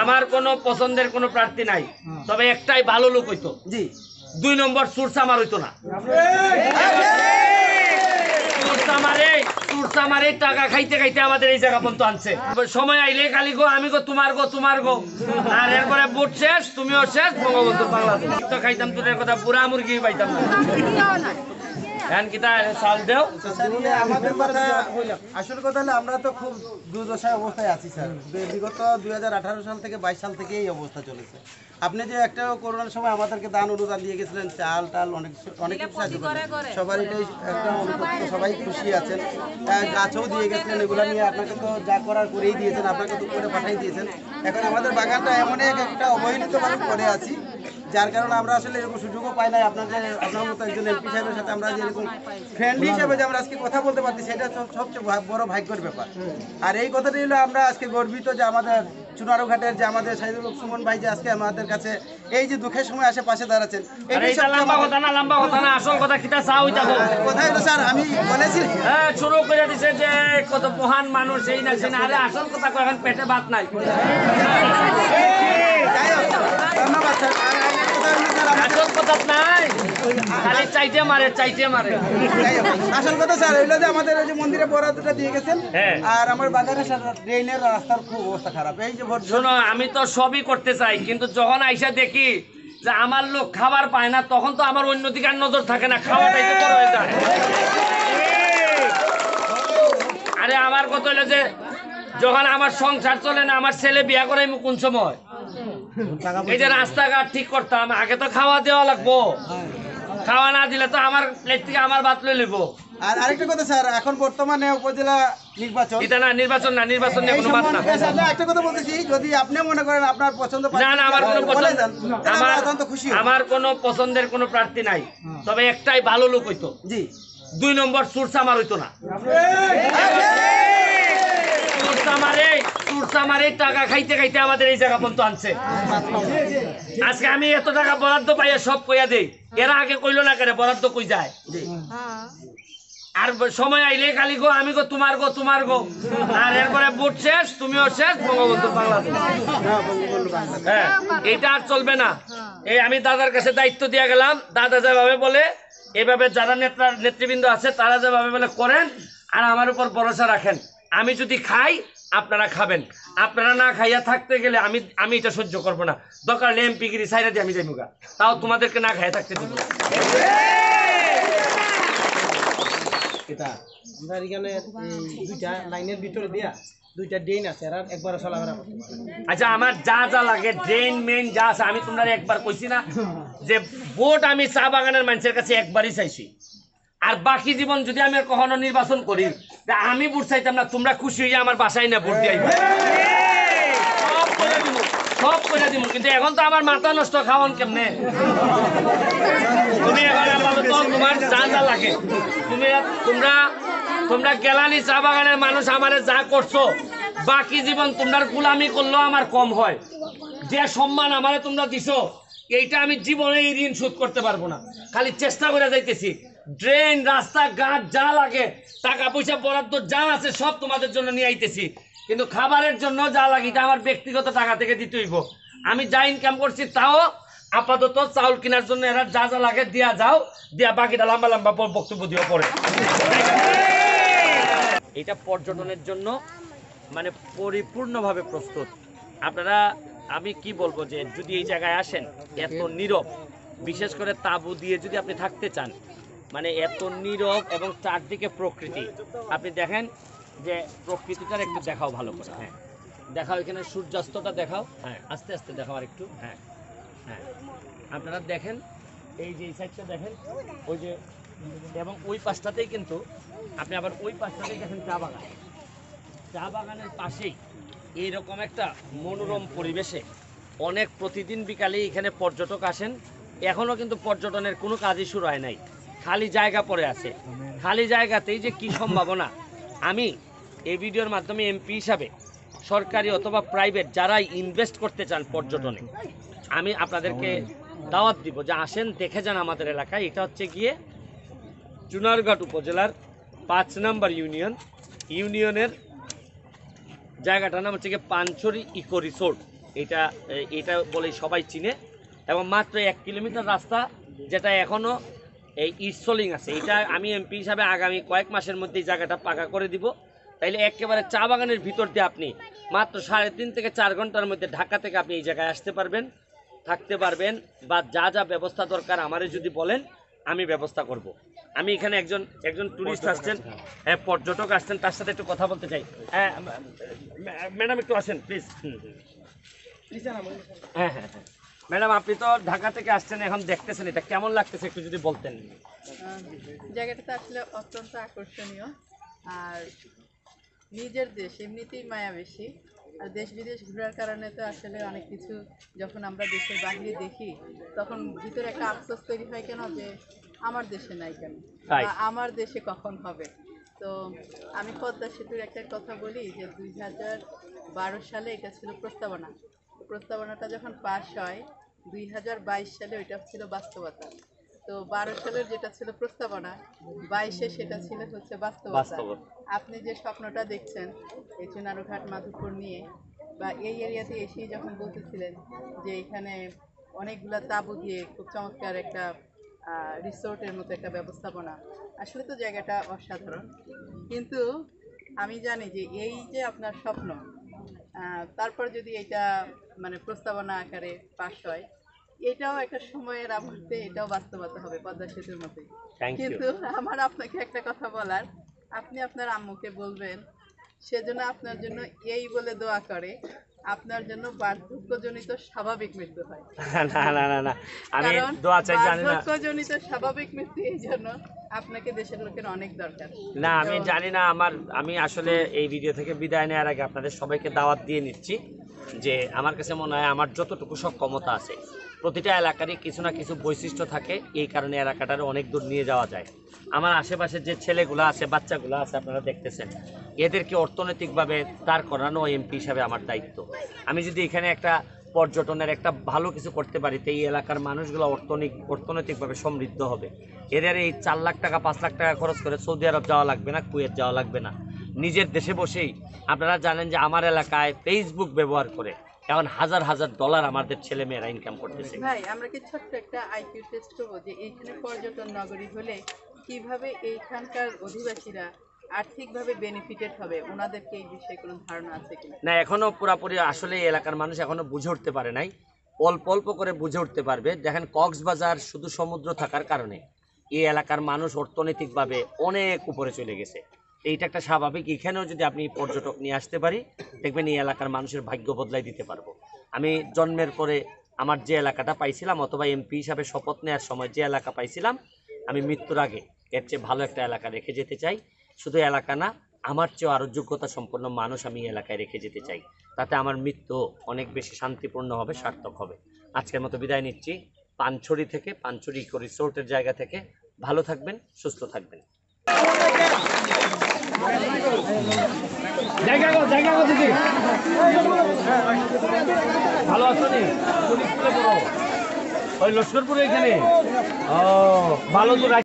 আমার কোনো পছন্দের কোনো প্রার্থী নাই, তবে একটাই ভালো লোক হইতো। জি, 2 নম্বর সুরসামার হইতো না। সুরসামারে টাকা খাইতে খাইতে আমাদের এই জায়গা পর্যন্ত আনছে। সময় আইলে খালি গো আমি গো তোমার গো তোমার গো, আর এরপরে ভোট শেষ, তুমিও শেষ, বঙ্গবন্ধু বাংলাদেশ তো খাইতাম। তোর কথা বুড়া মুরগি পাইতাম না। আসল কথা হলো আমরা তো খুব দুর্দশায় অবস্থায় আছি স্যার। বিগত 2018 সাল থেকে 22 সাল থেকে এই অবস্থা চলেছে। আপনি যে একটা করোনার সময় আমাদেরকে দান অনুদান দিয়ে গেছিলেন, চাল টাল অনেক কিছু সাহায্য করেন, সবার এটাই একটা অনুভূতি, সবাই খুশি আছেন। গাছও দিয়ে গেছিলেন, এগুলো নিয়ে আপনাকে তো যা করার করেই দিয়েছেন, আপনাকে তো করে পাঠাই দিয়েছেন। এখন আমাদের বাগানটা এমন একটা অবহেলিতভাবে পড়ে আছি, যার কারণে আমরা আসলে এরকম সুযোগও পাই নাই। আপনার মতো একজন এমপি সাহেবের সাথে আমরা যে এরকম ফ্রেন্ড হিসেবে যে আমরা আজকে কথা বলতে পারছি, সেটা সবচেয়ে বড় ভাগ্যের ব্যাপার। আর এই কথাটি হলো আমরা আজকে গর্বিত যে আমাদের চুনারুঘাটের যে আমাদের সাইদুল সুমন ভাই যে আজকে আমাদের কাছে এই যে দুঃখের সময় আসে পাশে দাঁড়াচ্ছেন। কোথায় হলো স্যার, আমি বলেছি শুরু করে দিছে যে কত মহান মানুষ এই না সে না। আরে আসল কথা এখন পেটে ভাত নাই। ধন্যবাদ স্যার। আসল কথা নাই, খালি চাইতে মারে চাইতে মারে। আসল কথা স্যার হইলো যে আমাদের ওই যে মন্দিরে বরাদ্দটা দিয়ে গেছেন, আর আমার বাজারে ড্রেনের রাস্তার খুব অবস্থা খারাপ। এই যে শোনো, আমি তো সবই করতে চাই, কিন্তু যখন আইসা দেখি যে আমার লোক খাবার পায় না, তখন তো আমার অন্যদিকে আর নজর থাকে না, খাওয়াটাই তো বড় হয়ে যায়। আরে আমার কথা হলো যে যখন আমার সংসার চলে না, আমার ছেলে বিয়া করে কোন সময় এই যে রাস্তাঘাট ঠিক করতাম, আগে তো খাওয়া দেওয়া লাগবো। খাওয়া না দিলে তো আমার প্লেট থেকে আমার ভাত লই লইব। আর আরেকটা কথা স্যার, এখন বর্তমানে উপজেলা নির্বাচন, এটা না নির্বাচন না, নির্বাচন নিয়ে কোনো মাত না। একটা কথা বলতেছি, যদি আপনি মনে করেন আপনার পছন্দ, না না, আমার কোনো পছন্দ, খুশি আমার কোনো পছন্দের কোনো প্রার্থী নাই, তবে একটাই ভালো লোক হইতো। জি, 2 নম্বর সুরসামার হইতো না। সুরসামারে টাকা খাইতে খাইতে আমাদের এই জায়গা পর্যন্ত আনছে। আজকে আমি এত টাকা বরাদ্দ পাইয়া সব কইয়া দেই, এরা আগে কইলো না কেন বরাদ্দ কই যায়। আর সময় আইলে খালি গো আমি গো তোমার গো তোমার গো, আর এরপরে ভোট শেষ, তুমিও শেষ, বঙ্গবন্ধু বাংলাদেশ। হ্যাঁ, এটা আর চলবে না। এই আমি দাদার কাছে দায়িত্ব দিয়ে গেলাম, দাদা যেভাবে বলে এভাবে যারা নেতৃবৃন্দ আছে তারা যেভাবে বলে করেন, আর আমার উপর ভরসা রাখেন। আমি যদি খাই আপনারা খাবেন, আপনারা না খাইয়া থাকতে গেলে আমি এটা সহ্য করবো না। দরকার এমপি গিরি সাইরা দিয়ে আমি যাইব, তাও তোমাদেরকে না খাইয়া থাকতে দেবো। আমরা এখানে দুইটা লাইনের ভিতরে দিয়া দুইটা ড্রেন আছে, আর একবার চলাফেরা করতে পারে। আচ্ছা, আমার যা যা লাগে ড্রেন মেন যা আছে, আমি তোমরা একবার কইছি না যে ভোট আমি চা বাগানের মানুষের কাছে একবারই চাইছি। আর বাকি জীবন যদি আমি কখনো নির্বাচন করি, আমি ভোট চাইতাম না, তোমরা খুশি হইয়া আমার বাসায় না ভোট দিয়ে সব করে দিব। কিন্তু এখন তো আমার মাথা নষ্ট, খাওয়ান কেমনে? তুমি এখন আপাতত তোমার যা যা লাগে তোমরা গেলানি চা বাগানের মানুষ আমারে যা করছো, বাকি জীবন তোমরা গোলামি করলেও আমার কম হয়। যে সম্মান আমারে তোমরা দিছো, এইটা আমি জীবনে এই ঋণ শোধ করতে পারবো না। খালি চেষ্টা করে যাইতেছি, ড্রেন রাস্তাঘাট যা লাগে, টাকা পয়সা বরাদ্দ যা আছে সব তোমাদের জন্য নিয়ে আইতেছি। কিন্তু খাবারের জন্য যা লাগে এটা আমার ব্যক্তিগত টাকা থেকে দিতে হইব। আমি যা ইনকাম করছি তাও আপাতত চাউল কেনার জন্য এরা যা যা লাগে দিয়া যাও, দিয়া বাকিটা লম্বা লম্বা বক্তব্য দিয়ে পড়ে। এটা পর্যটনের জন্য মানে পরিপূর্ণভাবে প্রস্তুত। আপনারা, আমি কি বলবো, যে যদি এই জায়গায় আসেন, এত নীরব, বিশেষ করে তাঁবু দিয়ে যদি আপনি থাকতে চান, মানে এত নীরব এবং চারদিকে প্রকৃতি, আপনি দেখেন যে প্রকৃতিটার একটু দেখাও ভালো করে। হ্যাঁ দেখাও, এখানে সূর্যাস্তটা দেখাও। হ্যাঁ আস্তে আস্তে দেখাও আর একটু। হ্যাঁ হ্যাঁ, আপনারা দেখেন এই যে এই সাইডটা দেখেন, ওই যে, এবং ওই পাশটাতেই কিন্তু আপনি আবার ওই পাশটাতেই দেখেন চা বাগান। চা বাগানের পাশেই এইরকম একটা মনোরম পরিবেশে অনেক প্রতিদিন বিকালে এখানে পর্যটক আসেন। এখনও কিন্তু পর্যটনের কোনো কাজই শুরু হয় নাই, খালি জায়গা পড়ে আছে। খালি জায়গাতেই যে কি সম্ভাবনা, আমি এই ভিডিওর মাধ্যমে এমপি হিসাবে সরকারি অথবা প্রাইভেট যারাই ইনভেস্ট করতে চান পর্যটনে, আমি আপনাদেরকে দাওয়াত দিব যে আসেন, দেখে যান আমাদের এলাকায়। এটা হচ্ছে গিয়ে চুনারঘাট উপজেলার 5 নম্বর ইউনিয়নের জায়গাটার নাম হচ্ছে গিয়ে পানছড়ি ইকো রিসোর্ট। এটা বলে সবাই চিনে, এবং মাত্র 1 কিলোমিটার রাস্তা যেটা এখনো এই ইটসলিং আছে। এটা আমি এমপি হিসাবে আগামী কয়েক মাসের মধ্যে এই জায়গাটা পাকা করে দিব। তাইলে একেবারে চা বাগানের ভিতর দিয়ে আপনি মাত্র 3.5 থেকে 4 ঘন্টার মধ্যে ঢাকা থেকে আপনি এই জায়গায় আসতে পারবেন, থাকতে পারবেন, বা যা যা ব্যবস্থা দরকার আমারে যদি বলেন আমি ব্যবস্থা করব। আমি এখানে একজন টুরিস্ট আসছেন, হ্যাঁ পর্যটক আসছেন, তার সাথে একটু কথা বলতে চাই। হ্যাঁ ম্যাডাম একটু আসেন প্লিজ। হ্যাঁ হ্যাঁ হ্যাঁ ম্যাডাম, আপনি তো ঢাকা থেকে আসছেন, এখন দেখতেছেন, এটা কেমন লাগতেছে একটু যদি বলতেন। জায়গাটা তো আসলে অত্যন্ত আকর্ষণীয়, আর নিজের দেশ এমনিতেই মায়া বেশি, আর দেশ বিদেশ ঘোরার কারণে তো আসলে অনেক কিছু যখন আমরা দেশের বাইরে দেখি তখন ভিতরে একটা আফসোস তৈরি হয় কেন যে আমার দেশে নাই কেন, বা আমার দেশে কখন হবে। তো আমি পদ্মা সেতুর একটা কথা বলি যে 2012 সালে এটা ছিল প্রস্তাবনা। প্রস্তাবনাটা যখন পাস হয় 2022 সালে ওইটা ছিল বাস্তবতা। তো 12 সালের যেটা ছিল প্রস্তাবনা, 22-এ সেটা ছিল হচ্ছে বাস্তবতা। আপনি যে স্বপ্নটা দেখছেন এই চুনারুঘাট মাধবপুর নিয়ে, বা এই এরিয়াতে এসেই যখন বলতেছিলেন যে এখানে অনেকগুলা তাঁবু দিয়ে খুব চমৎকার একটা রিসোর্টের মতো একটা ব্যবস্থাপনা, আসলে তো জায়গাটা অসাধারণ। কিন্তু আমি জানি যে এই যে আপনার স্বপ্ন, তারপর যদি এটা মানে প্রস্তাবনা আকারে পাস হয়, এটাও একটা সময়ের আবর্তে এটাও বাস্তবতা হবে পদ্মা সেতুর মতোই। কিন্তু আমার আপনাকে একটা কথা বলার, আপনি আপনার আম্মুকে বলবেন সেজন্য আপনার জন্য এই বলে দোয়া করে আপনার জন্য বার্ধক্যজনিত স্বাভাবিক মৃত্যু হয়। না না না না, আমি দোয়া চাই জানি না। বার্ধক্যজনিত স্বাভাবিক মৃত্যু এই জন্য আপনাকে দেশের লোকের অনেক দরকার। না আমি জানি না, আমি আসলে এই ভিডিও থেকে বিদায় নেওয়ার আগে আপনাদের সবাইকে দাওয়াত দিয়ে নিচ্ছি যে আমার কাছে মনে হয় আমার যতটুকু সক্ষমতা আছে, প্রতিটা এলাকারই কিছু না কিছু বৈশিষ্ট্য থাকে, এই কারণে এলাকাটারে অনেক দূর নিয়ে যাওয়া যায়। আমার আশেপাশে যে ছেলেগুলো আছে, বাচ্চাগুলো আছে, আপনারা দেখতেছেন, এদেরকে অর্থনৈতিকভাবে দাঁড় করানো এমপি হিসাবে আমার দায়িত্ব। আমি যদি এখানে একটা পর্যটনের একটা ভালো কিছু করতে পারি, তো এই এলাকার মানুষগুলো অর্থনৈতিকভাবে সমৃদ্ধ হবে। এদের এই 4 লাখ টাকা 5 লাখ টাকা খরচ করে সৌদি আরব যাওয়া লাগবে না, কুয়েত যাওয়া লাগবে না। নিজের দেশে বসেই আপনারা জানেন যে আমার এলাকায় ফেসবুক ব্যবহার করে এখন হাজার হাজার ডলার আমাদের ছেলে মেয়েরা ইনকাম করতেছে। ভাই আমরা কি ছোট্ট একটা আইকিউ টেস্ট করবো যে এইখানে পর্যটন নগরী হলে কিভাবে এইখানকার অধিবাসীরা আর্থিকভাবে বেনিফিটেড হবে, ওনাদেরকে এই বিষয়ে কোনো ধারণা আছে কিনা? না, এখনো পুরাপুরি আসলে এই এলাকার মানুষ এখনো বুঝে উঠতে পারে নাই, অল্প অল্প করে বুঝে উঠতে পারবে। দেখেন কক্সবাজার শুধু সমুদ্র থাকার কারণে এই এলাকার মানুষ অর্থনৈতিকভাবে অনেক উপরে চলে গেছে। এইটা একটা স্বাভাবিক। এখানেও যদি আপনি পর্যটক নিয়ে আসতে পারি, দেখবেন এই এলাকার মানুষের ভাগ্য বদলাই দিতে পারবো। আমি জন্মের পরে আমার যে এলাকাটা পাইছিলাম, অথবা এমপি হিসাবে শপথ নেওয়ার সময় যে এলাকা পাইছিলাম, আমি মৃত্যুর আগে এর চেয়ে ভালো একটা এলাকা রেখে যেতে চাই। শুধু এলাকা না, আমার চেয়েও আরও যোগ্যতা সম্পন্ন মানুষ আমি এলাকায় রেখে যেতে চাই। তাতে আমার মৃত্যু অনেক বেশি শান্তিপূর্ণ হবে, সার্থক হবে। আজকের মতো বিদায় নিচ্ছি পানছড়ি থেকে, পানছড়ি ইকো রিসোর্টের জায়গা থেকে। ভালো থাকবেন, সুস্থ থাকবেন। ভালো আছো নি? ওই লস্করপুরে এখানে ভালো তো